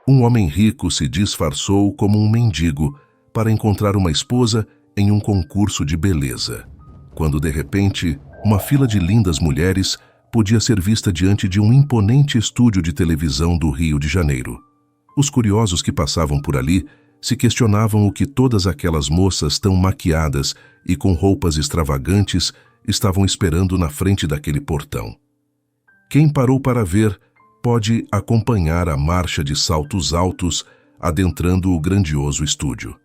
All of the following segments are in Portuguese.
Um homem rico se disfarçou como um mendigo para encontrar uma esposa em um concurso de beleza, quando de repente uma fila de lindas mulheres podia ser vista diante de um imponente estúdio de televisão do Rio de Janeiro. Os curiosos que passavam por ali se questionavam o que todas aquelas moças tão maquiadas e com roupas extravagantes estavam esperando na frente daquele portão. Quem parou para ver pode acompanhar a marcha de saltos altos adentrando o grandioso estúdio.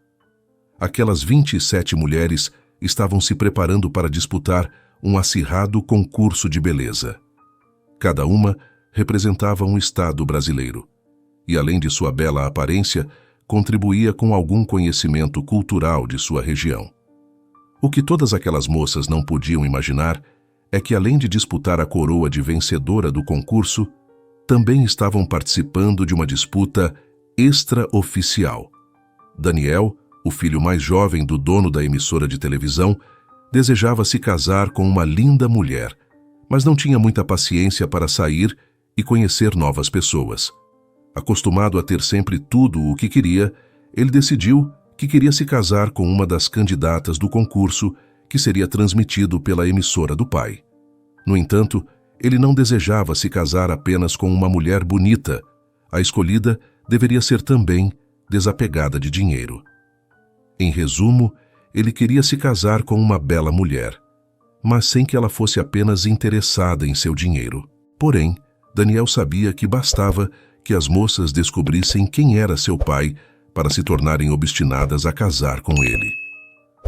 Aquelas 27 mulheres estavam se preparando para disputar um acirrado concurso de beleza. Cada uma representava um estado brasileiro, e além de sua bela aparência, contribuía com algum conhecimento cultural de sua região. O que todas aquelas moças não podiam imaginar é que, além de disputar a coroa de vencedora do concurso, também estavam participando de uma disputa extraoficial. Daniel, o filho mais jovem do dono da emissora de televisão, desejava se casar com uma linda mulher, mas não tinha muita paciência para sair e conhecer novas pessoas. Acostumado a ter sempre tudo o que queria, ele decidiu que queria se casar com uma das candidatas do concurso que seria transmitido pela emissora do pai. No entanto, ele não desejava se casar apenas com uma mulher bonita. A escolhida deveria ser também desapegada de dinheiro. Em resumo, ele queria se casar com uma bela mulher, mas sem que ela fosse apenas interessada em seu dinheiro. Porém, Daniel sabia que bastava que as moças descobrissem quem era seu pai para se tornarem obstinadas a casar com ele.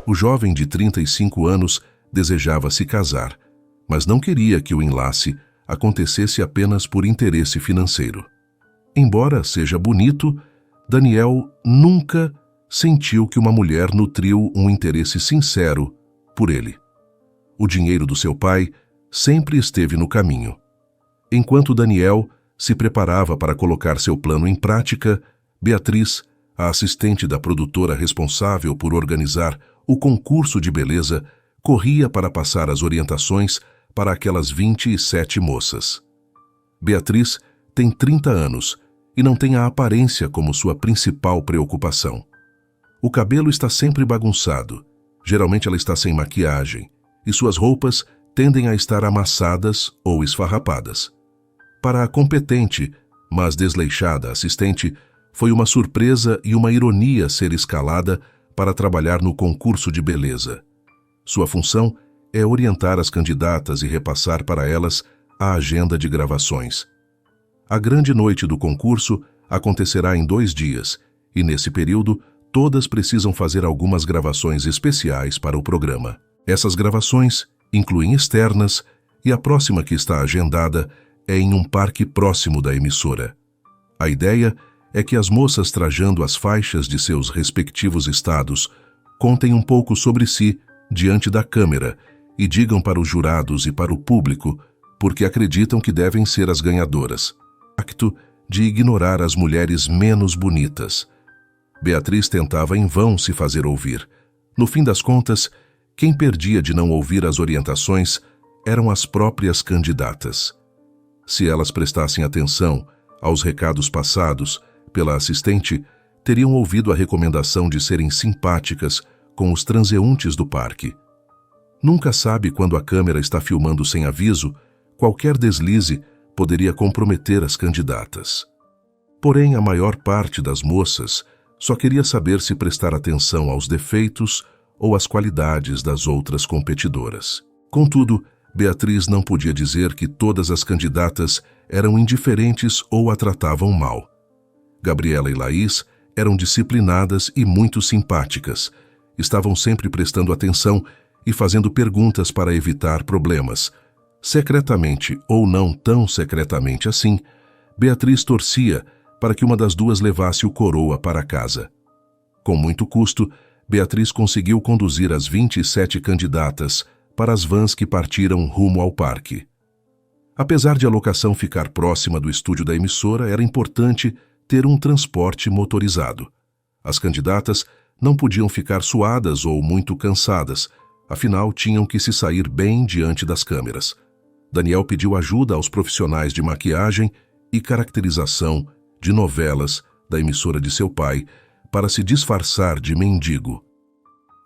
O jovem de 35 anos desejava se casar, mas não queria que o enlace acontecesse apenas por interesse financeiro. Embora seja bonito, Daniel nunca sentiu que uma mulher nutriu um interesse sincero por ele. O dinheiro do seu pai sempre esteve no caminho. Enquanto Daniel se preparava para colocar seu plano em prática, Beatriz, a assistente da produtora responsável por organizar o concurso de beleza, corria para passar as orientações para aquelas 27 moças. Beatriz tem 30 anos e não tem a aparência como sua principal preocupação. O cabelo está sempre bagunçado, geralmente ela está sem maquiagem, e suas roupas tendem a estar amassadas ou esfarrapadas. Para a competente, mas desleixada assistente, foi uma surpresa e uma ironia ser escalada para trabalhar no concurso de beleza. Sua função é orientar as candidatas e repassar para elas a agenda de gravações. A grande noite do concurso acontecerá em 2 dias, e nesse período todas precisam fazer algumas gravações especiais para o programa. Essas gravações incluem externas, e a próxima que está agendada é em um parque próximo da emissora. A ideia é que as moças, trajando as faixas de seus respectivos estados, contem um pouco sobre si diante da câmera e digam para os jurados e para o público porque acreditam que devem ser as ganhadoras. Acto de ignorar as mulheres menos bonitas. Beatriz tentava em vão se fazer ouvir. No fim das contas, quem perdia de não ouvir as orientações eram as próprias candidatas. Se elas prestassem atenção aos recados passados pela assistente, teriam ouvido a recomendação de serem simpáticas com os transeuntes do parque. Nunca sabe quando a câmera está filmando sem aviso, qualquer deslize poderia comprometer as candidatas. Porém, a maior parte das moças só queria saber se prestar atenção aos defeitos ou às qualidades das outras competidoras. Contudo, Beatriz não podia dizer que todas as candidatas eram indiferentes ou a tratavam mal. Gabriela e Laís eram disciplinadas e muito simpáticas. Estavam sempre prestando atenção e fazendo perguntas para evitar problemas. Secretamente ou não tão secretamente assim, Beatriz torcia para que uma das duas levasse o coroa para casa. Com muito custo, Beatriz conseguiu conduzir as 27 candidatas para as vans que partiram rumo ao parque. Apesar de a locação ficar próxima do estúdio da emissora, era importante ter um transporte motorizado. As candidatas não podiam ficar suadas ou muito cansadas, afinal tinham que se sair bem diante das câmeras. Daniel pediu ajuda aos profissionais de maquiagem e caracterização de novelas da emissora de seu pai, para se disfarçar de mendigo.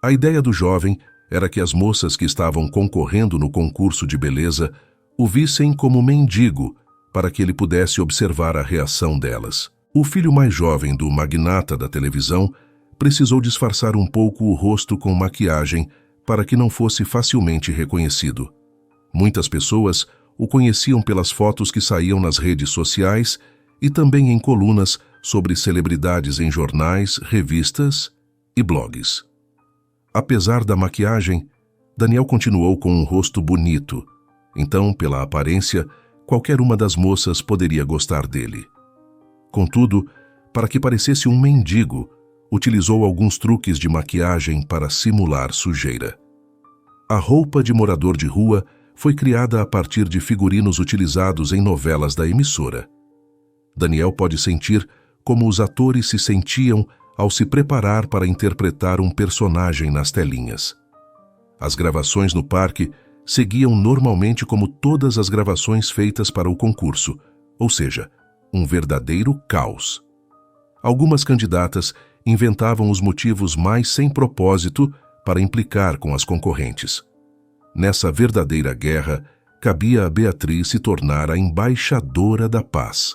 A ideia do jovem era que as moças que estavam concorrendo no concurso de beleza o vissem como mendigo, para que ele pudesse observar a reação delas. O filho mais jovem do magnata da televisão precisou disfarçar um pouco o rosto com maquiagem para que não fosse facilmente reconhecido. Muitas pessoas o conheciam pelas fotos que saíam nas redes sociais e também em colunas sobre celebridades em jornais, revistas e blogs. Apesar da maquiagem, Daniel continuou com um rosto bonito, então, pela aparência, qualquer uma das moças poderia gostar dele. Contudo, para que parecesse um mendigo, utilizou alguns truques de maquiagem para simular sujeira. A roupa de morador de rua foi criada a partir de figurinos utilizados em novelas da emissora. Daniel pode sentir como os atores se sentiam ao se preparar para interpretar um personagem nas telinhas. As gravações no parque seguiam normalmente como todas as gravações feitas para o concurso, ou seja, um verdadeiro caos. Algumas candidatas inventavam os motivos mais sem propósito para implicar com as concorrentes. Nessa verdadeira guerra, cabia a Beatriz se tornar a embaixadora da paz.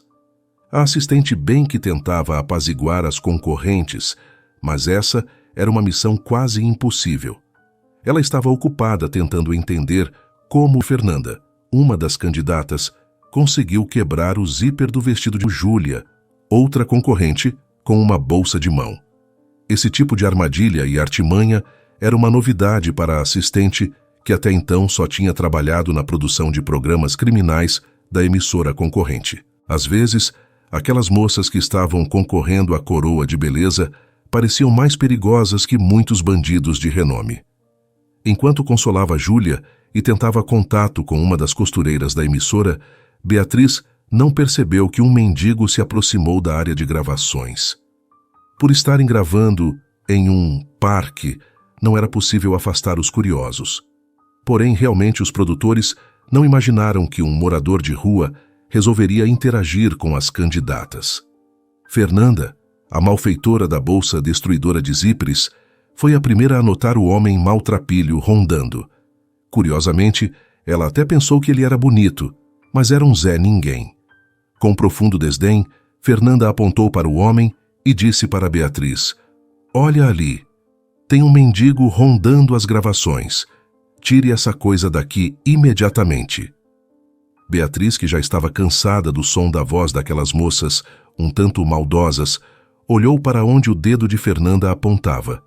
A assistente bem que tentava apaziguar as concorrentes, mas essa era uma missão quase impossível. Ela estava ocupada tentando entender como Fernanda, uma das candidatas, conseguiu quebrar o zíper do vestido de Júlia, outra concorrente, com uma bolsa de mão. Esse tipo de armadilha e artimanha era uma novidade para a assistente, que até então só tinha trabalhado na produção de programas criminais da emissora concorrente. Às vezes, aquelas moças que estavam concorrendo à coroa de beleza pareciam mais perigosas que muitos bandidos de renome. Enquanto consolava Júlia e tentava contato com uma das costureiras da emissora, Beatriz não percebeu que um mendigo se aproximou da área de gravações. Por estarem gravando em um parque, não era possível afastar os curiosos. Porém, realmente os produtores não imaginaram que um morador de rua resolveria interagir com as candidatas. Fernanda, a malfeitora da bolsa destruidora de zíperes, foi a primeira a notar o homem maltrapilho rondando. Curiosamente, ela até pensou que ele era bonito, mas era um Zé Ninguém. Com profundo desdém, Fernanda apontou para o homem e disse para Beatriz: "Olha ali, tem um mendigo rondando as gravações. Tire essa coisa daqui imediatamente." Beatriz, que já estava cansada do som da voz daquelas moças, um tanto maldosas, olhou para onde o dedo de Fernanda apontava.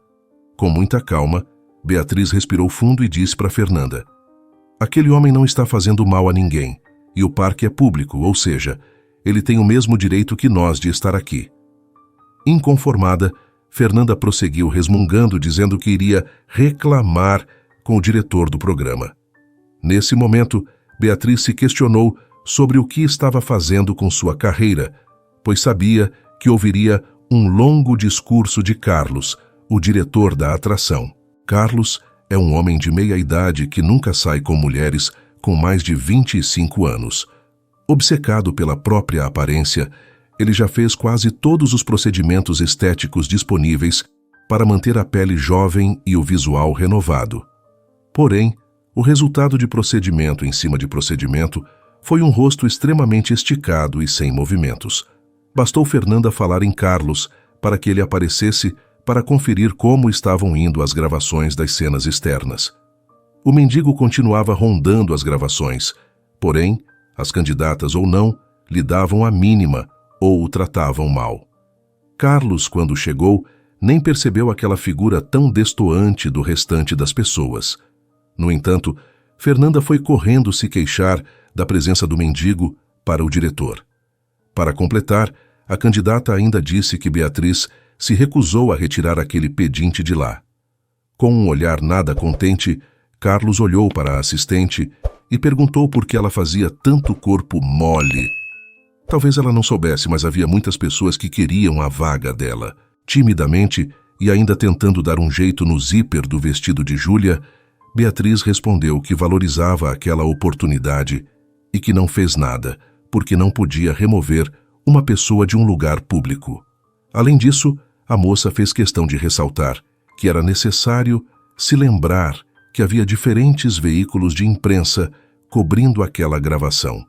Com muita calma, Beatriz respirou fundo e disse para Fernanda: "Aquele homem não está fazendo mal a ninguém, e o parque é público, ou seja, ele tem o mesmo direito que nós de estar aqui." Inconformada, Fernanda prosseguiu resmungando, dizendo que iria reclamar com o diretor do programa. Nesse momento, Beatriz se questionou sobre o que estava fazendo com sua carreira, pois sabia que ouviria um longo discurso de Carlos, o diretor da atração. Carlos é um homem de meia idade que nunca sai com mulheres com mais de 25 anos. Obcecado pela própria aparência, ele já fez quase todos os procedimentos estéticos disponíveis para manter a pele jovem e o visual renovado. Porém, o resultado de procedimento em cima de procedimento foi um rosto extremamente esticado e sem movimentos. Bastou Fernanda falar em Carlos para que ele aparecesse para conferir como estavam indo as gravações das cenas externas. O mendigo continuava rondando as gravações, porém, as candidatas ou não, lhe davam a mínima ou o tratavam mal. Carlos, quando chegou, nem percebeu aquela figura tão destoante do restante das pessoas. No entanto, Fernanda foi correndo se queixar da presença do mendigo para o diretor. Para completar, a candidata ainda disse que Beatriz se recusou a retirar aquele pedinte de lá. Com um olhar nada contente, Carlos olhou para a assistente e perguntou por que ela fazia tanto corpo mole. Talvez ela não soubesse, mas havia muitas pessoas que queriam a vaga dela. Timidamente, e ainda tentando dar um jeito no zíper do vestido de Júlia, Beatriz respondeu que valorizava aquela oportunidade e que não fez nada, porque não podia remover uma pessoa de um lugar público. Além disso, a moça fez questão de ressaltar que era necessário se lembrar que havia diferentes veículos de imprensa cobrindo aquela gravação.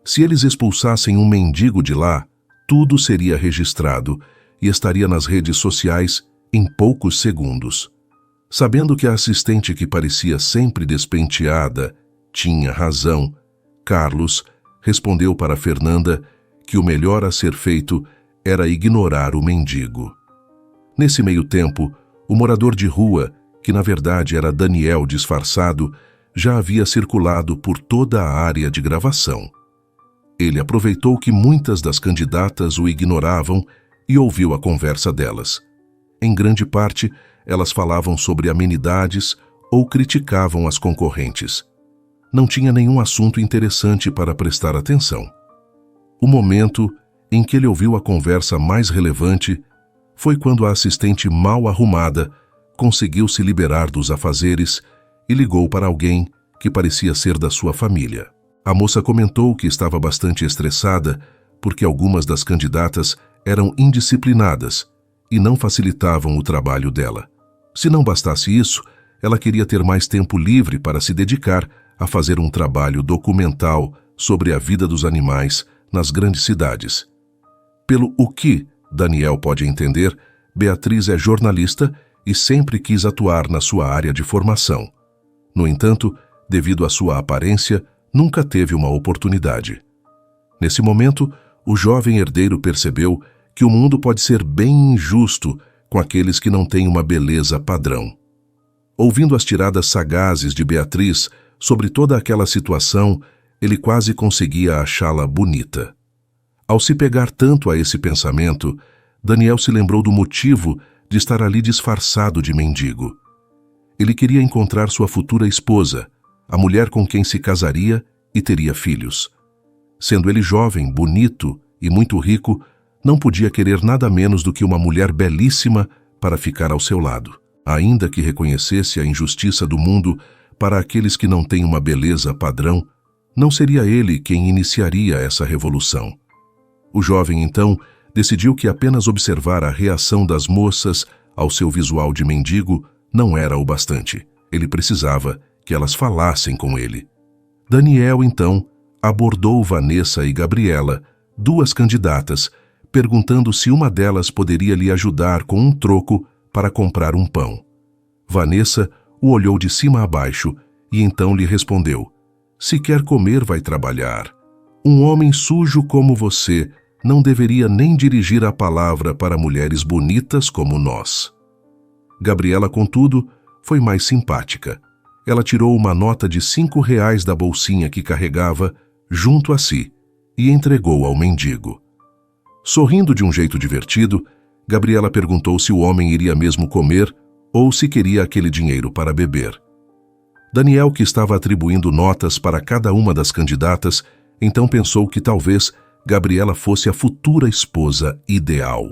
Se eles expulsassem um mendigo de lá, tudo seria registrado e estaria nas redes sociais em poucos segundos. Sabendo que a assistente, que parecia sempre despenteada, tinha razão, Carlos respondeu para Fernanda que o melhor a ser feito era ignorar o mendigo. Nesse meio tempo, o morador de rua, que na verdade era Daniel disfarçado, já havia circulado por toda a área de gravação. Ele aproveitou que muitas das candidatas o ignoravam e ouviu a conversa delas. Em grande parte, elas falavam sobre amenidades ou criticavam as concorrentes. Não tinha nenhum assunto interessante para prestar atenção. O momento em que ele ouviu a conversa mais relevante foi quando a assistente mal arrumada conseguiu se liberar dos afazeres e ligou para alguém que parecia ser da sua família. A moça comentou que estava bastante estressada porque algumas das candidatas eram indisciplinadas e não facilitavam o trabalho dela. Se não bastasse isso, ela queria ter mais tempo livre para se dedicar a fazer um trabalho documental sobre a vida dos animais nas grandes cidades. Pelo o que Daniel pode entender, Beatriz é jornalista e sempre quis atuar na sua área de formação. No entanto, devido à sua aparência, nunca teve uma oportunidade. Nesse momento, o jovem herdeiro percebeu que o mundo pode ser bem injusto com aqueles que não têm uma beleza padrão. Ouvindo as tiradas sagazes de Beatriz sobre toda aquela situação, ele quase conseguia achá-la bonita. Ao se pegar tanto a esse pensamento, Daniel se lembrou do motivo de estar ali disfarçado de mendigo. Ele queria encontrar sua futura esposa, a mulher com quem se casaria e teria filhos. Sendo ele jovem, bonito e muito rico, não podia querer nada menos do que uma mulher belíssima para ficar ao seu lado. Ainda que reconhecesse a injustiça do mundo para aqueles que não têm uma beleza padrão, não seria ele quem iniciaria essa revolução. O jovem, então, decidiu que apenas observar a reação das moças ao seu visual de mendigo não era o bastante. Ele precisava que elas falassem com ele. Daniel, então, abordou Vanessa e Gabriela, duas candidatas, perguntando se uma delas poderia lhe ajudar com um troco para comprar um pão. Vanessa o olhou de cima a baixo e então lhe respondeu: "Se quer comer, vai trabalhar. Um homem sujo como você não deveria nem dirigir a palavra para mulheres bonitas como nós." Gabriela, contudo, foi mais simpática. Ela tirou uma nota de R$ 5 da bolsinha que carregava junto a si e entregou ao mendigo. Sorrindo de um jeito divertido, Gabriela perguntou se o homem iria mesmo comer ou se queria aquele dinheiro para beber. Daniel, que estava atribuindo notas para cada uma das candidatas, então pensou que talvez Gabriela fosse a futura esposa ideal.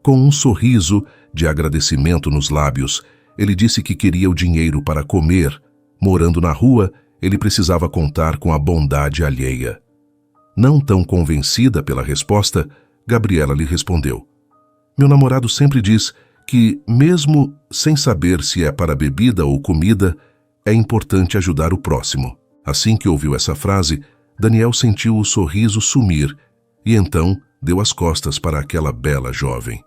Com um sorriso de agradecimento nos lábios, ele disse que queria o dinheiro para comer. Morando na rua, ele precisava contar com a bondade alheia. Não tão convencida pela resposta, Gabriela lhe respondeu: "Meu namorado sempre diz que, mesmo sem saber se é para bebida ou comida, é importante ajudar o próximo." Assim que ouviu essa frase, Daniel sentiu o sorriso sumir e então deu as costas para aquela bela jovem.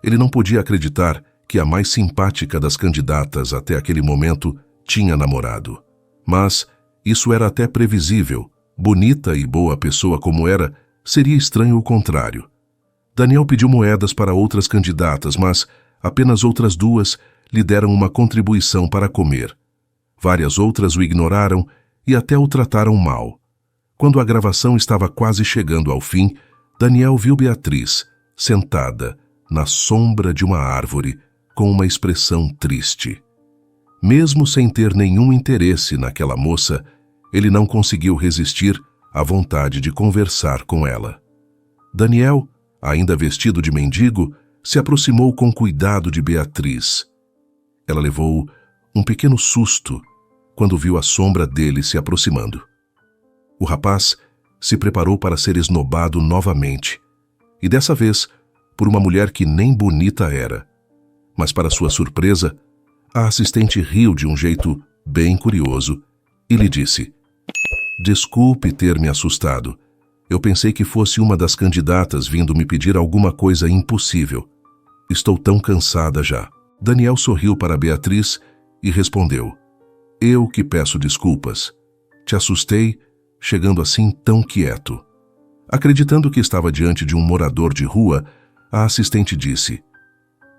Ele não podia acreditar que a mais simpática das candidatas até aquele momento tinha namorado. Mas isso era até previsível. Bonita e boa pessoa como era, seria estranho o contrário. Daniel pediu moedas para outras candidatas, mas apenas outras duas lhe deram uma contribuição para comer. Várias outras o ignoraram e até o trataram mal. Quando a gravação estava quase chegando ao fim, Daniel viu Beatriz, sentada, na sombra de uma árvore, com uma expressão triste. Mesmo sem ter nenhum interesse naquela moça, ele não conseguiu resistir à vontade de conversar com ela. Daniel, ainda vestido de mendigo, se aproximou com cuidado de Beatriz. Ela levou um pequeno susto quando viu a sombra dele se aproximando. O rapaz se preparou para ser esnobado novamente, e dessa vez por uma mulher que nem bonita era. Mas, para sua surpresa, a assistente riu de um jeito bem curioso e lhe disse: "Desculpe ter me assustado. Eu pensei que fosse uma das candidatas vindo me pedir alguma coisa impossível. Estou tão cansada já." Daniel sorriu para Beatriz e respondeu: "Eu que peço desculpas. Te assustei, chegando assim tão quieto." Acreditando que estava diante de um morador de rua, a assistente disse: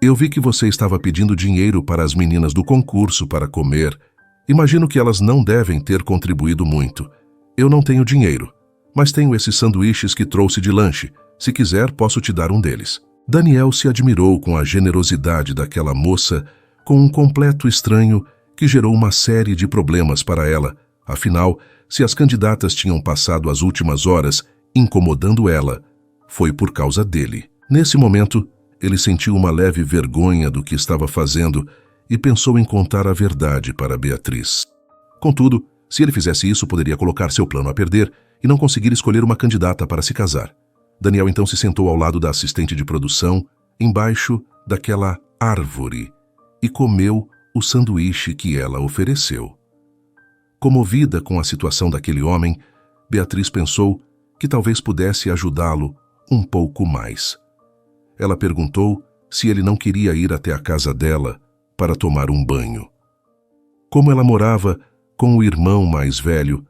"Eu vi que você estava pedindo dinheiro para as meninas do concurso para comer. Imagino que elas não devem ter contribuído muito. Eu não tenho dinheiro, mas tenho esses sanduíches que trouxe de lanche. Se quiser, posso te dar um deles." Daniel se admirou com a generosidade daquela moça, com um completo estranho que gerou uma série de problemas para ela. Afinal, se as candidatas tinham passado as últimas horas incomodando ela, foi por causa dele. Nesse momento, ele sentiu uma leve vergonha do que estava fazendo e pensou em contar a verdade para Beatriz. Contudo, se ele fizesse isso, poderia colocar seu plano a perder e não conseguir escolher uma candidata para se casar. Daniel então se sentou ao lado da assistente de produção, embaixo daquela árvore, e comeu o sanduíche que ela ofereceu. Comovida com a situação daquele homem, Beatriz pensou que talvez pudesse ajudá-lo um pouco mais. Ela perguntou se ele não queria ir até a casa dela para tomar um banho. Como ela morava com o irmão mais velho,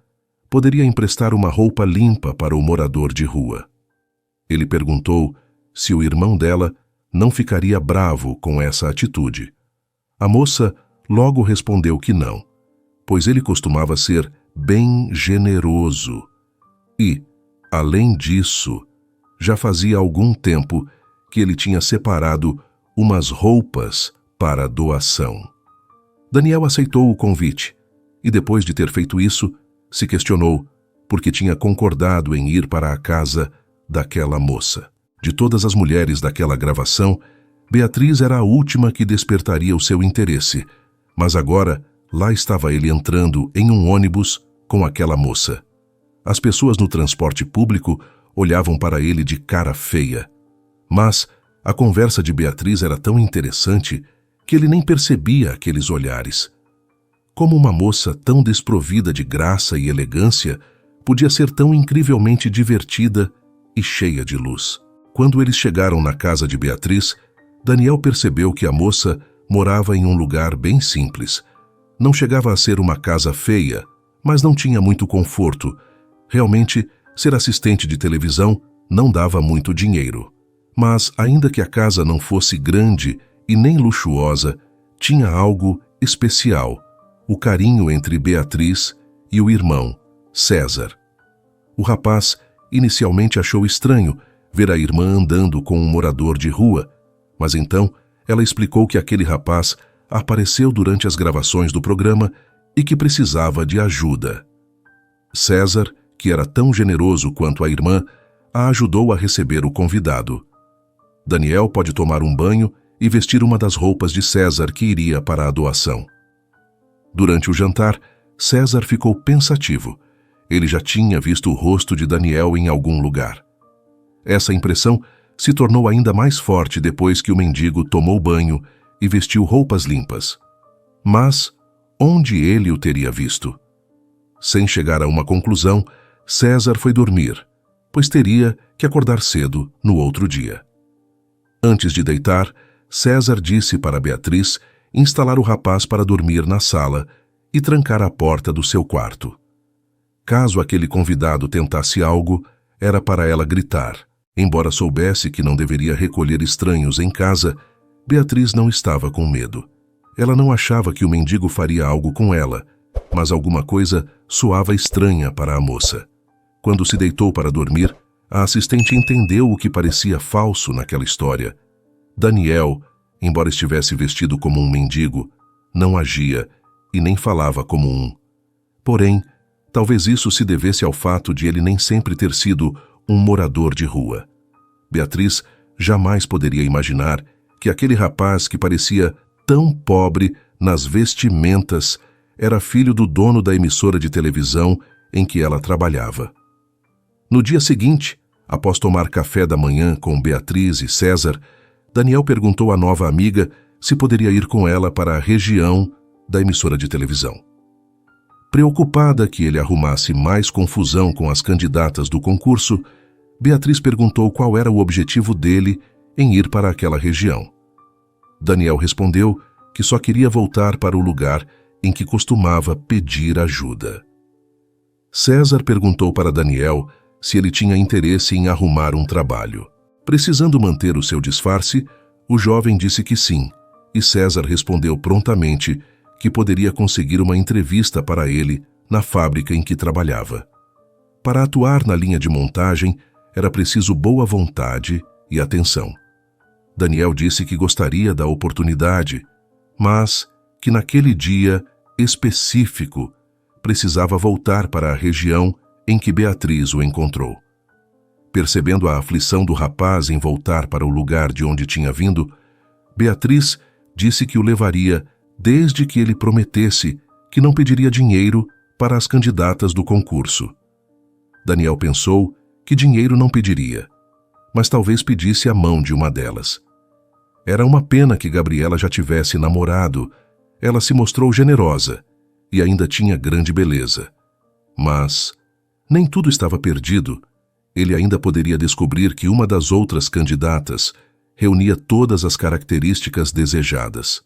poderia emprestar uma roupa limpa para o morador de rua. Ele perguntou se o irmão dela não ficaria bravo com essa atitude. A moça logo respondeu que não, pois ele costumava ser bem generoso. E, além disso, já fazia algum tempo que ele tinha separado umas roupas para doação. Daniel aceitou o convite e, depois de ter feito isso, se questionou porque tinha concordado em ir para a casa daquela moça. De todas as mulheres daquela gravação, Beatriz era a última que despertaria o seu interesse, mas agora lá estava ele entrando em um ônibus com aquela moça. As pessoas no transporte público olhavam para ele de cara feia, mas a conversa de Beatriz era tão interessante que ele nem percebia aqueles olhares. Como uma moça tão desprovida de graça e elegância podia ser tão incrivelmente divertida e cheia de luz? Quando eles chegaram na casa de Beatriz, Daniel percebeu que a moça morava em um lugar bem simples. Não chegava a ser uma casa feia, mas não tinha muito conforto. Realmente, ser assistente de televisão não dava muito dinheiro. Mas, ainda que a casa não fosse grande e nem luxuosa, tinha algo especial: o carinho entre Beatriz e o irmão, César. O rapaz inicialmente achou estranho ver a irmã andando com um morador de rua, mas então ela explicou que aquele rapaz apareceu durante as gravações do programa e que precisava de ajuda. César, que era tão generoso quanto a irmã, a ajudou a receber o convidado. Daniel pode tomar um banho e vestir uma das roupas de César que iria para a doação. Durante o jantar, César ficou pensativo. Ele já tinha visto o rosto de Daniel em algum lugar. Essa impressão se tornou ainda mais forte depois que o mendigo tomou banho e vestiu roupas limpas. Mas onde ele o teria visto? Sem chegar a uma conclusão, César foi dormir, pois teria que acordar cedo no outro dia. Antes de deitar, César disse para Beatriz instalar o rapaz para dormir na sala e trancar a porta do seu quarto. Caso aquele convidado tentasse algo, era para ela gritar. Embora soubesse que não deveria recolher estranhos em casa, Beatriz não estava com medo. Ela não achava que o mendigo faria algo com ela, mas alguma coisa soava estranha para a moça. Quando se deitou para dormir, a assistente entendeu o que parecia falso naquela história. Daniel, embora estivesse vestido como um mendigo, não agia e nem falava como um. Porém, talvez isso se devesse ao fato de ele nem sempre ter sido um morador de rua. Beatriz jamais poderia imaginar que aquele rapaz que parecia tão pobre nas vestimentas era filho do dono da emissora de televisão em que ela trabalhava. No dia seguinte, Após tomar café da manhã com Beatriz e César, Daniel perguntou à nova amiga se poderia ir com ela para a região da emissora de televisão. Preocupada que ele arrumasse mais confusão com as candidatas do concurso, Beatriz perguntou qual era o objetivo dele em ir para aquela região. Daniel respondeu que só queria voltar para o lugar em que costumava pedir ajuda. César perguntou para Daniel se ele tinha interesse em arrumar um trabalho. Precisando manter o seu disfarce, o jovem disse que sim, e César respondeu prontamente que poderia conseguir uma entrevista para ele na fábrica em que trabalhava. Para atuar na linha de montagem, era preciso boa vontade e atenção. Daniel disse que gostaria da oportunidade, mas que naquele dia específico precisava voltar para a região em que Beatriz o encontrou. Percebendo a aflição do rapaz em voltar para o lugar de onde tinha vindo, Beatriz disse que o levaria desde que ele prometesse que não pediria dinheiro para as candidatas do concurso. Daniel pensou que dinheiro não pediria, mas talvez pedisse a mão de uma delas. Era uma pena que Gabriela já tivesse namorado. Ela se mostrou generosa e ainda tinha grande beleza. Mas nem tudo estava perdido. Ele ainda poderia descobrir que uma das outras candidatas reunia todas as características desejadas.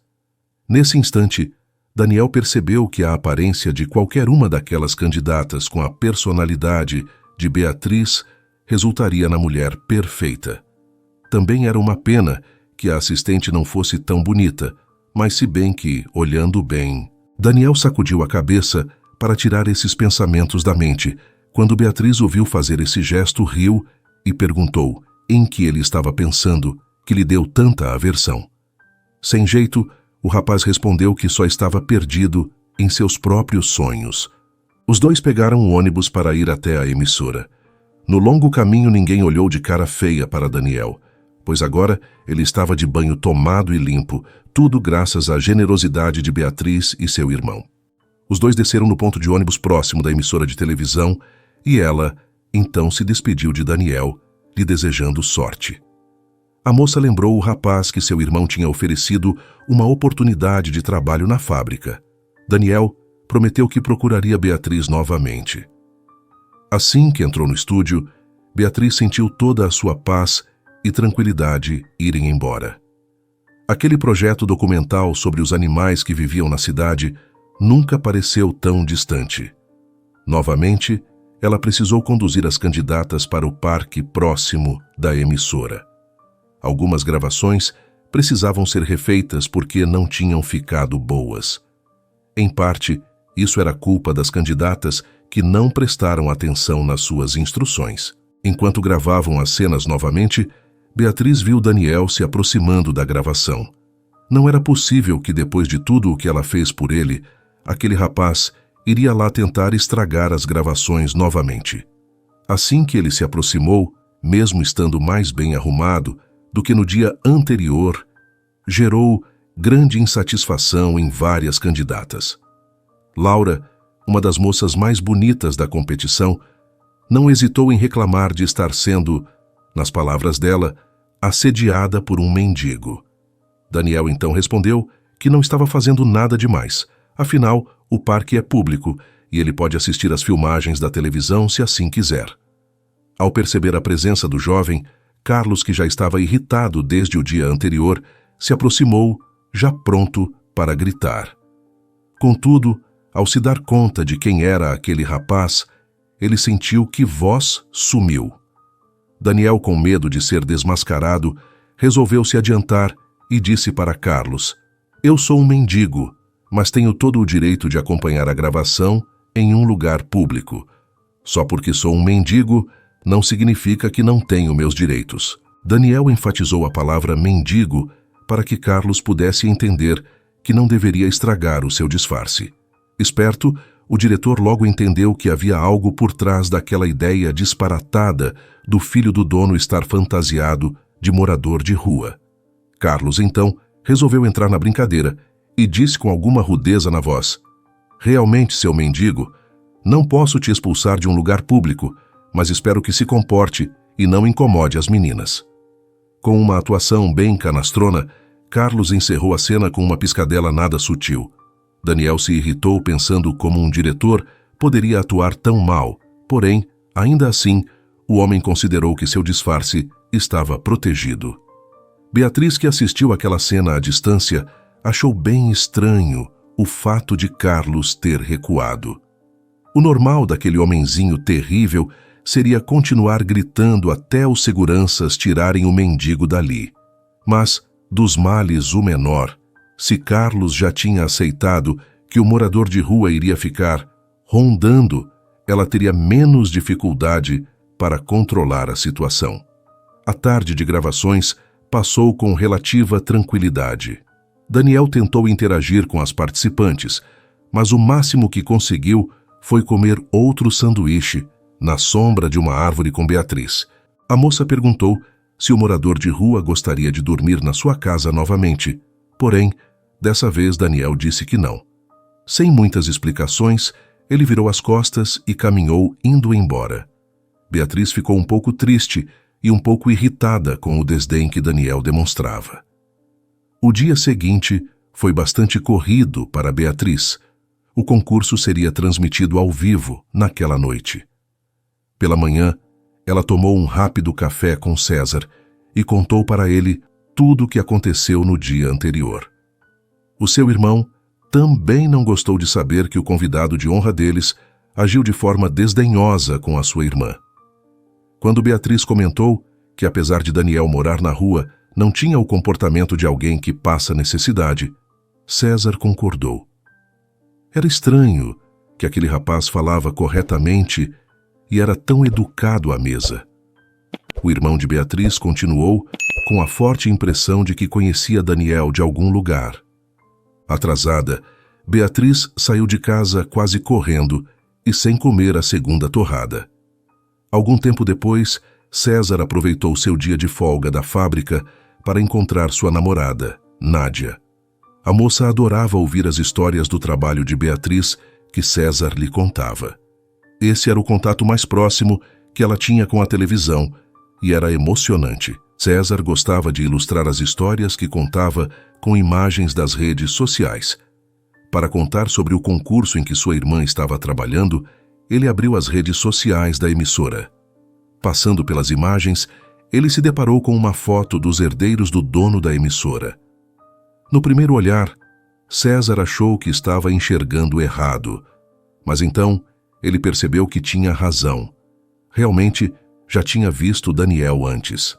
Nesse instante, Daniel percebeu que a aparência de qualquer uma daquelas candidatas com a personalidade de Beatriz resultaria na mulher perfeita. Também era uma pena que a assistente não fosse tão bonita, mas se bem que, olhando bem... Daniel sacudiu a cabeça para tirar esses pensamentos da mente. Quando Beatriz o viu fazer esse gesto, riu e perguntou em que ele estava pensando que lhe deu tanta aversão. Sem jeito, o rapaz respondeu que só estava perdido em seus próprios sonhos. Os dois pegaram um ônibus para ir até a emissora. No longo caminho, ninguém olhou de cara feia para Daniel, pois agora ele estava de banho tomado e limpo, tudo graças à generosidade de Beatriz e seu irmão. Os dois desceram no ponto de ônibus próximo da emissora de televisão e ela, então, se despediu de Daniel, lhe desejando sorte. A moça lembrou o rapaz que seu irmão tinha oferecido uma oportunidade de trabalho na fábrica. Daniel prometeu que procuraria Beatriz novamente. Assim que entrou no estúdio, Beatriz sentiu toda a sua paz e tranquilidade irem embora. Aquele projeto documental sobre os animais que viviam na cidade nunca pareceu tão distante. Novamente, ela precisou conduzir as candidatas para o parque próximo da emissora. Algumas gravações precisavam ser refeitas porque não tinham ficado boas. Em parte, isso era culpa das candidatas que não prestaram atenção nas suas instruções. Enquanto gravavam as cenas novamente, Beatriz viu Daniel se aproximando da gravação. Não era possível que, depois de tudo o que ela fez por ele, aquele rapaz iria lá tentar estragar as gravações novamente. Assim que ele se aproximou, mesmo estando mais bem arrumado do que no dia anterior, gerou grande insatisfação em várias candidatas. Laura, uma das moças mais bonitas da competição, não hesitou em reclamar de estar sendo, nas palavras dela, assediada por um mendigo. Daniel então respondeu que não estava fazendo nada demais, afinal, o parque é público e ele pode assistir às filmagens da televisão se assim quiser. Ao perceber a presença do jovem, Carlos, que já estava irritado desde o dia anterior, se aproximou, já pronto para gritar. Contudo, ao se dar conta de quem era aquele rapaz, ele sentiu que voz sumiu. Daniel, com medo de ser desmascarado, resolveu se adiantar e disse para Carlos: "Eu sou um mendigo, mas tenho todo o direito de acompanhar a gravação em um lugar público. Só porque sou um mendigo, não significa que não tenho meus direitos." Daniel enfatizou a palavra mendigo para que Carlos pudesse entender que não deveria estragar o seu disfarce. Esperto, o diretor logo entendeu que havia algo por trás daquela ideia disparatada do filho do dono estar fantasiado de morador de rua. Carlos, então, resolveu entrar na brincadeira e disse com alguma rudeza na voz: "Realmente, seu mendigo, não posso te expulsar de um lugar público, mas espero que se comporte e não incomode as meninas. Com uma atuação bem canastrona, Carlos encerrou a cena com uma piscadela nada sutil. Daniel se irritou pensando como um diretor poderia atuar tão mal, porém, ainda assim, o homem considerou que seu disfarce estava protegido. Beatriz, que assistiu àquela cena à distância, achou bem estranho o fato de Carlos ter recuado. O normal daquele homenzinho terrível seria continuar gritando até os seguranças tirarem o mendigo dali. Mas, dos males o menor, se Carlos já tinha aceitado que o morador de rua iria ficar rondando, ela teria menos dificuldade para controlar a situação. A tarde de gravações passou com relativa tranquilidade. Daniel tentou interagir com as participantes, mas o máximo que conseguiu foi comer outro sanduíche na sombra de uma árvore com Beatriz. A moça perguntou se o morador de rua gostaria de dormir na sua casa novamente, porém, dessa vez Daniel disse que não. Sem muitas explicações, ele virou as costas e caminhou indo embora. Beatriz ficou um pouco triste e um pouco irritada com o desdém que Daniel demonstrava. O dia seguinte foi bastante corrido para Beatriz. O concurso seria transmitido ao vivo naquela noite. Pela manhã, ela tomou um rápido café com César e contou para ele tudo o que aconteceu no dia anterior. O seu irmão também não gostou de saber que o convidado de honra deles agiu de forma desdenhosa com a sua irmã. Quando Beatriz comentou que, apesar de Daniel morar na rua, não tinha o comportamento de alguém que passa necessidade, César concordou. Era estranho que aquele rapaz falava corretamente e era tão educado à mesa. O irmão de Beatriz continuou com a forte impressão de que conhecia Daniel de algum lugar. Atrasada, Beatriz saiu de casa quase correndo e sem comer a segunda torrada. Algum tempo depois, César aproveitou seu dia de folga da fábrica para encontrar sua namorada, Nádia. A moça adorava ouvir as histórias do trabalho de Beatriz que César lhe contava. Esse era o contato mais próximo que ela tinha com a televisão e era emocionante. César gostava de ilustrar as histórias que contava com imagens das redes sociais. Para contar sobre o concurso em que sua irmã estava trabalhando, ele abriu as redes sociais da emissora. Passando pelas imagens, ele se deparou com uma foto dos herdeiros do dono da emissora. No primeiro olhar, César achou que estava enxergando errado, mas então ele percebeu que tinha razão. Realmente, já tinha visto Daniel antes.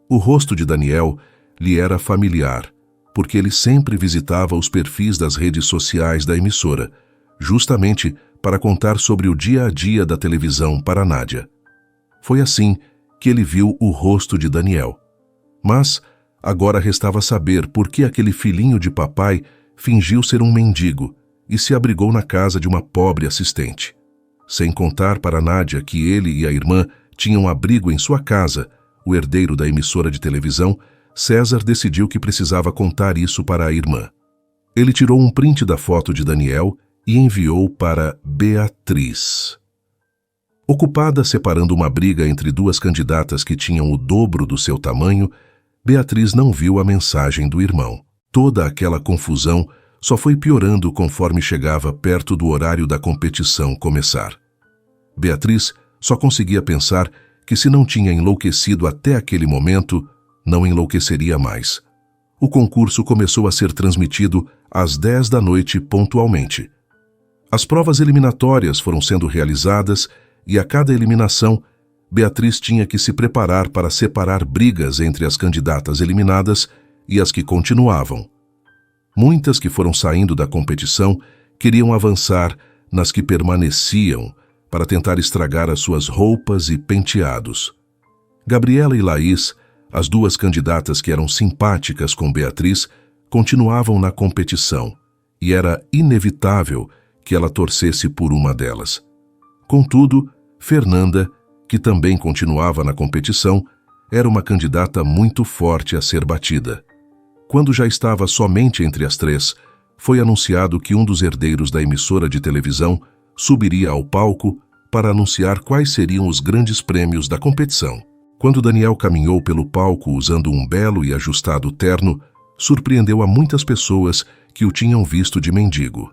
O rosto de Daniel lhe era familiar, porque ele sempre visitava os perfis das redes sociais da emissora, justamente para contar sobre o dia a dia da televisão para Nádia. Foi assim que ele viu o rosto de Daniel. Mas agora restava saber por que aquele filhinho de papai fingiu ser um mendigo e se abrigou na casa de uma pobre assistente. Sem contar para Nádia que ele e a irmã tinham abrigo em sua casa, o herdeiro da emissora de televisão, César decidiu que precisava contar isso para a irmã. Ele tirou um print da foto de Daniel e enviou para Beatriz. Ocupada separando uma briga entre duas candidatas que tinham o dobro do seu tamanho, Beatriz não viu a mensagem do irmão. Toda aquela confusão só foi piorando conforme chegava perto do horário da competição começar. Beatriz só conseguia pensar que se não tinha enlouquecido até aquele momento, não enlouqueceria mais. O concurso começou a ser transmitido às 10 da noite pontualmente. As provas eliminatórias foram sendo realizadas e a cada eliminação, Beatriz tinha que se preparar para separar brigas entre as candidatas eliminadas e as que continuavam. Muitas que foram saindo da competição queriam avançar nas que permaneciam para tentar estragar as suas roupas e penteados. Gabriela e Laís, as duas candidatas que eram simpáticas com Beatriz, continuavam na competição e era inevitável que ela torcesse por uma delas. Contudo, Fernanda, que também continuava na competição, era uma candidata muito forte a ser batida. Quando já estava somente entre as três, foi anunciado que um dos herdeiros da emissora de televisão subiria ao palco para anunciar quais seriam os grandes prêmios da competição. Quando Daniel caminhou pelo palco usando um belo e ajustado terno, surpreendeu a muitas pessoas que o tinham visto de mendigo.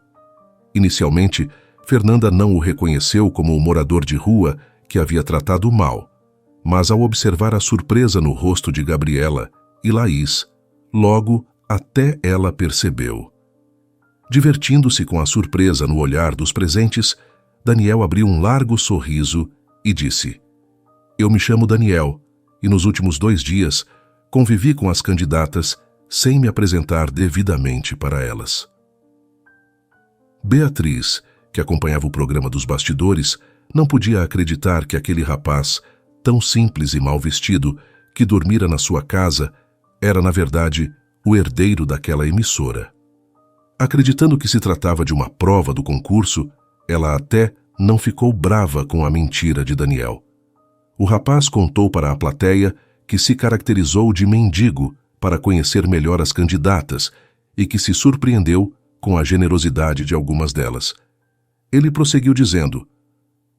Inicialmente, Fernanda não o reconheceu como o morador de rua que havia tratado mal, mas ao observar a surpresa no rosto de Gabriela e Laís, logo até ela percebeu. Divertindo-se com a surpresa no olhar dos presentes, Daniel abriu um largo sorriso e disse: "Eu me chamo Daniel e nos últimos 2 dias convivi com as candidatas sem me apresentar devidamente para elas." Beatriz, que acompanhava o programa dos bastidores, não podia acreditar que aquele rapaz, tão simples e mal vestido, que dormira na sua casa, era, na verdade, o herdeiro daquela emissora. Acreditando que se tratava de uma prova do concurso, ela até não ficou brava com a mentira de Daniel. O rapaz contou para a plateia que se caracterizou de mendigo para conhecer melhor as candidatas e que se surpreendeu com a generosidade de algumas delas. Ele prosseguiu dizendo: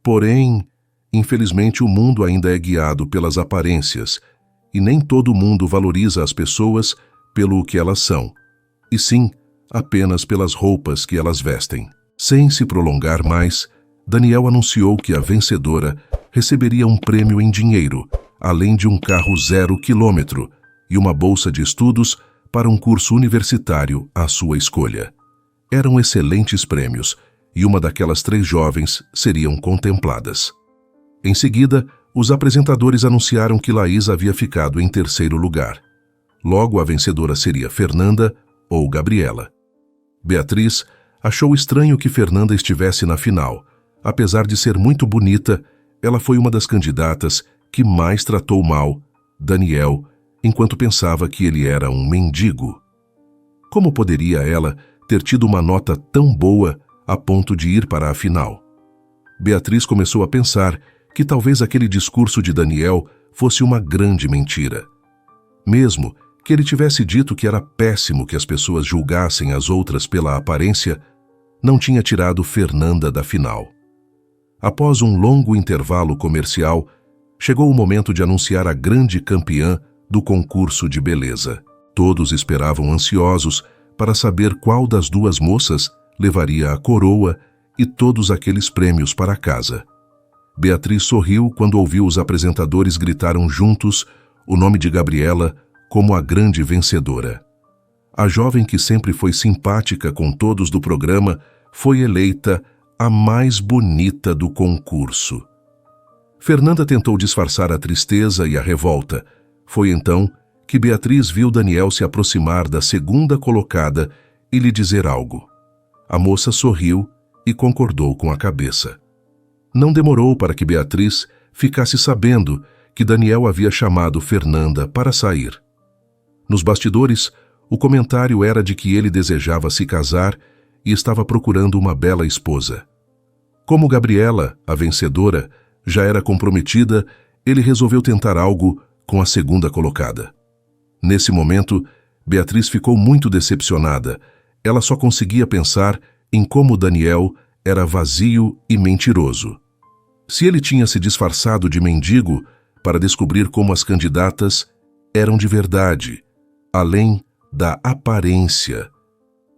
"Porém, infelizmente o mundo ainda é guiado pelas aparências e nem todo mundo valoriza as pessoas pelo que elas são, e sim apenas pelas roupas que elas vestem." Sem se prolongar mais, Daniel anunciou que a vencedora receberia um prêmio em dinheiro, além de um carro 0 quilômetro e uma bolsa de estudos para um curso universitário à sua escolha. Eram excelentes prêmios, e uma daquelas 3 jovens seriam contempladas. Em seguida, os apresentadores anunciaram que Laís havia ficado em 3º lugar. Logo, a vencedora seria Fernanda ou Gabriela. Beatriz achou estranho que Fernanda estivesse na final. Apesar de ser muito bonita, ela foi uma das candidatas que mais tratou mal Daniel, enquanto pensava que ele era um mendigo. Como poderia ela ter tido uma nota tão boa a ponto de ir para a final? Beatriz começou a pensar que talvez aquele discurso de Daniel fosse uma grande mentira. Mesmo que ele tivesse dito que era péssimo que as pessoas julgassem as outras pela aparência, não tinha tirado Fernanda da final. Após um longo intervalo comercial, chegou o momento de anunciar a grande campeã do concurso de beleza. Todos esperavam ansiosos para saber qual das 2 moças levaria a coroa e todos aqueles prêmios para casa. Beatriz sorriu quando ouviu os apresentadores gritaram juntos o nome de Gabriela como a grande vencedora. A jovem que sempre foi simpática com todos do programa foi eleita a mais bonita do concurso. Fernanda tentou disfarçar a tristeza e a revolta. Foi então que Beatriz viu Daniel se aproximar da 2ª colocada e lhe dizer algo. A moça sorriu e concordou com a cabeça. Não demorou para que Beatriz ficasse sabendo que Daniel havia chamado Fernanda para sair. Nos bastidores, o comentário era de que ele desejava se casar e estava procurando uma bela esposa. Como Gabriela, a vencedora, já era comprometida, ele resolveu tentar algo com a 2ª colocada. Nesse momento, Beatriz ficou muito decepcionada. Ela só conseguia pensar em como Daniel era vazio e mentiroso. Se ele tinha se disfarçado de mendigo para descobrir como as candidatas eram de verdade, além da aparência,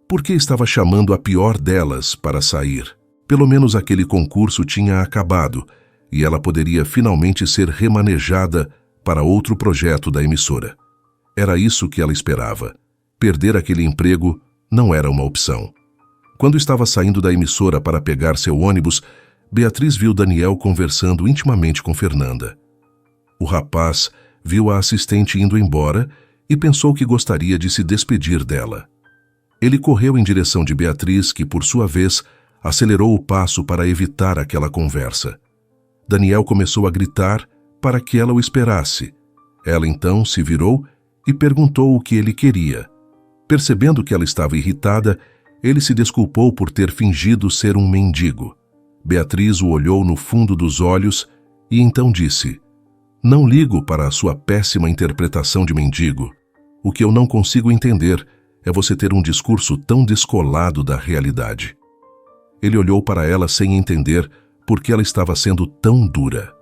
por que estava chamando a pior delas para sair? Pelo menos aquele concurso tinha acabado e ela poderia finalmente ser remanejada para outro projeto da emissora. Era isso que ela esperava. Perder aquele emprego não era uma opção. Quando estava saindo da emissora para pegar seu ônibus, Beatriz viu Daniel conversando intimamente com Fernanda. O rapaz viu a assistente indo embora e pensou que gostaria de se despedir dela. Ele correu em direção de Beatriz, que, por sua vez, acelerou o passo para evitar aquela conversa. Daniel começou a gritar para que ela o esperasse. Ela então se virou e perguntou o que ele queria. Percebendo que ela estava irritada, ele se desculpou por ter fingido ser um mendigo. Beatriz o olhou no fundo dos olhos e então disse: "Não ligo para a sua péssima interpretação de mendigo. O que eu não consigo entender é você ter um discurso tão descolado da realidade." Ele olhou para ela sem entender por que ela estava sendo tão dura.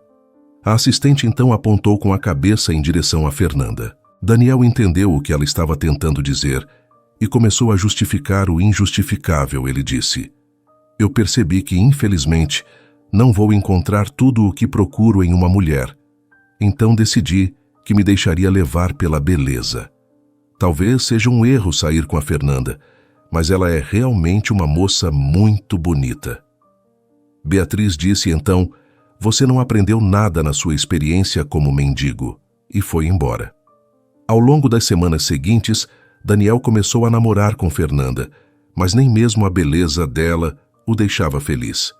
A assistente então apontou com a cabeça em direção a Fernanda. Daniel entendeu o que ela estava tentando dizer e começou a justificar o injustificável. Ele disse: "Eu percebi que, infelizmente, não vou encontrar tudo o que procuro em uma mulher. Então decidi que me deixaria levar pela beleza. Talvez seja um erro sair com a Fernanda, mas ela é realmente uma moça muito bonita." Beatriz disse então: "Você não aprendeu nada na sua experiência como mendigo", e foi embora. Ao longo das semanas seguintes, Daniel começou a namorar com Fernanda, mas nem mesmo a beleza dela o deixava feliz.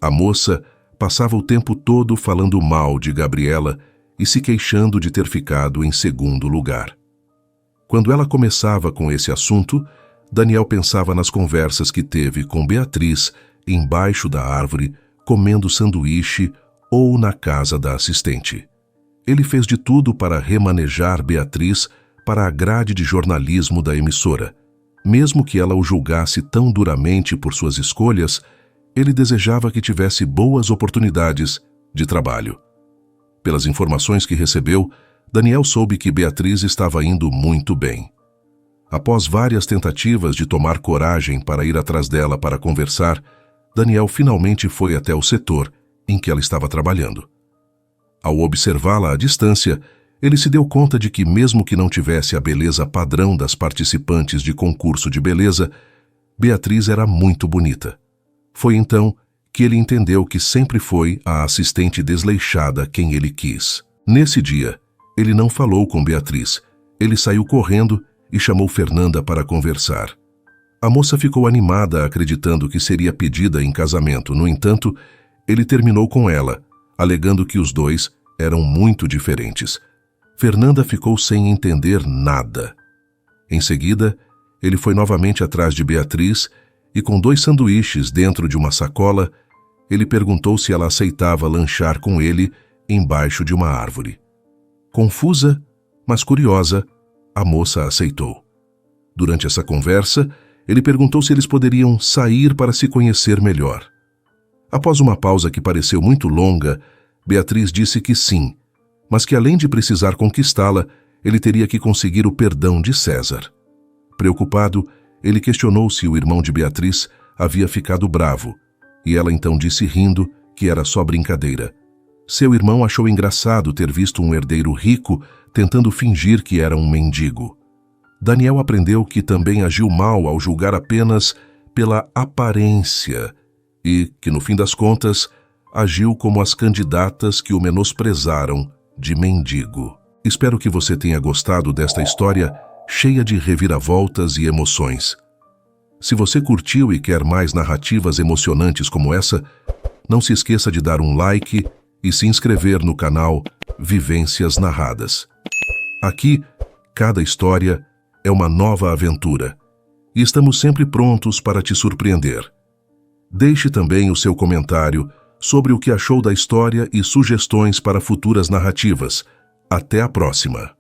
A moça passava o tempo todo falando mal de Gabriela e se queixando de ter ficado em segundo lugar. Quando ela começava com esse assunto, Daniel pensava nas conversas que teve com Beatriz embaixo da árvore, comendo sanduíche ou na casa da assistente. Ele fez de tudo para remanejar Beatriz para a grade de jornalismo da emissora. Mesmo que ela o julgasse tão duramente por suas escolhas, ele desejava que tivesse boas oportunidades de trabalho. Pelas informações que recebeu, Daniel soube que Beatriz estava indo muito bem. Após várias tentativas de tomar coragem para ir atrás dela para conversar, Daniel finalmente foi até o setor em que ela estava trabalhando. Ao observá-la à distância, ele se deu conta de que, mesmo que não tivesse a beleza padrão das participantes de concurso de beleza, Beatriz era muito bonita. Foi então que ele entendeu que sempre foi a assistente desleixada quem ele quis. Nesse dia, ele não falou com Beatriz. Ele saiu correndo e chamou Fernanda para conversar. A moça ficou animada, acreditando que seria pedida em casamento. No entanto, ele terminou com ela, alegando que os dois eram muito diferentes. Fernanda ficou sem entender nada. Em seguida, ele foi novamente atrás de Beatriz e, com 2 sanduíches dentro de uma sacola, ele perguntou se ela aceitava lanchar com ele embaixo de uma árvore. Confusa, mas curiosa, a moça aceitou. Durante essa conversa, ele perguntou se eles poderiam sair para se conhecer melhor. Após uma pausa que pareceu muito longa, Beatriz disse que sim, mas que além de precisar conquistá-la, ele teria que conseguir o perdão de César. Preocupado, ele questionou se o irmão de Beatriz havia ficado bravo, e ela então disse rindo que era só brincadeira. Seu irmão achou engraçado ter visto um herdeiro rico tentando fingir que era um mendigo. Daniel aprendeu que também agiu mal ao julgar apenas pela aparência e que, no fim das contas, agiu como as candidatas que o menosprezaram de mendigo. Espero que você tenha gostado desta história cheia de reviravoltas e emoções. Se você curtiu e quer mais narrativas emocionantes como essa, não se esqueça de dar um like e se inscrever no canal Vivências Narradas. Aqui, cada história é uma nova aventura e estamos sempre prontos para te surpreender. Deixe também o seu comentário sobre o que achou da história e sugestões para futuras narrativas. Até a próxima!